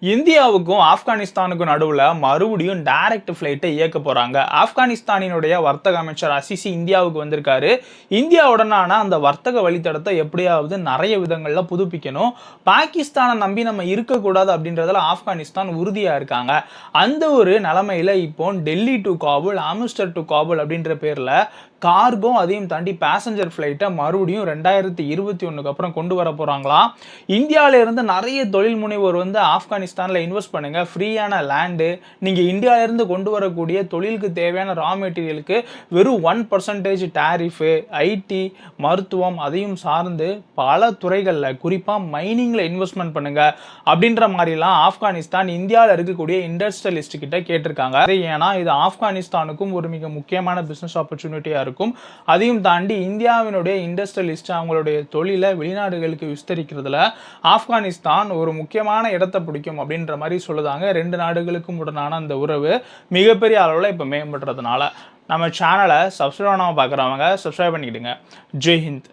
இந்தியாவுக்கும் ஆப்கானிஸ்தானுக்கும் நடுவுல மறுபடியும் டைரக்ட் ஃபிளைட்டை இயக்க போறாங்க. ஆப்கானிஸ்தானினுடைய வர்த்தக அமைச்சர் அசிசி இந்தியாவுக்கு வந்திருக்காரு. இந்தியாவுடனான அந்த வர்த்தக வழித்தடத்தை எப்படியாவது நிறைய விதங்கள்ல புதுப்பிக்கணும். பாகிஸ்தானை நம்பி நம்ம இருக்கக்கூடாது அப்படின்றதுல ஆப்கானிஸ்தான் உறுதியா இருக்காங்க. அந்த ஒரு நிலைமையில இப்போ டெல்லி டு காபூல், அமிர்தசர் டு காபூல் அப்படின்ற பேர்ல கார்கோ அதையும் தாண்டி பேசஞ்சர் ஃபிளைட்டை மறுபடியும் 2021க்கு அப்புறம் கொண்டு வர போறாங்களாம். இந்தியாவில இருந்து நிறைய தொழில் முனைவோர் வந்து ஆப்கானிஸ்தான்ல இன்வெஸ்ட் பண்ணுங்க, ஃப்ரீயான லேண்டு, நீங்க இந்தியாவில இருந்து கொண்டு வரக்கூடிய தொழிலுக்கு தேவையான ரா மெட்டீரியலுக்கு வெறும் 1% டாரிஃபு, ஐடி, மருத்துவம் அதையும் சார்ந்து பல துறைகள்ல குறிப்பா மைனிங்ல இன்வெஸ்ட்மெண்ட் பண்ணுங்க அப்படின்ற மாதிரிலாம் ஆப்கானிஸ்தான் இந்தியாவில் இருக்கக்கூடிய இண்டஸ்ட்ரியலிஸ்ட் கிட்ட கேட்டிருக்காங்க. ஏன்னா இது ஆப்கானிஸ்தானுக்கும் ஒரு மிக முக்கியமான பிசினஸ் ஆப்பர்ச்சுனிட்டியா இருக்கும். அதையும் தாண்டி இந்தியாவினுடைய இண்டஸ்ட்ரியலிஸ்ட் அவங்களுடைய தொழிலை வெளிநாடுகளுக்கு விஸ்தரிக்கிறதுல ஆப்கானிஸ்தான் ஒரு முக்கியமான இடத்தை பிடிக்கும் அப்படின்ற மாதிரி சொல்லுதாங்க. 2 நாடுகளுக்கும் உடனான அந்த உறவு மிகப்பெரிய அளவில் இப்போ மேம்படுறதுனால நம்ம சேனலை சப்ஸ்கிரைப் பண்ணாமல் பார்க்குறவங்க சப்ஸ்கிரைப் பண்ணிக்கிடுங்க. ஜெய் ஹிந்த்.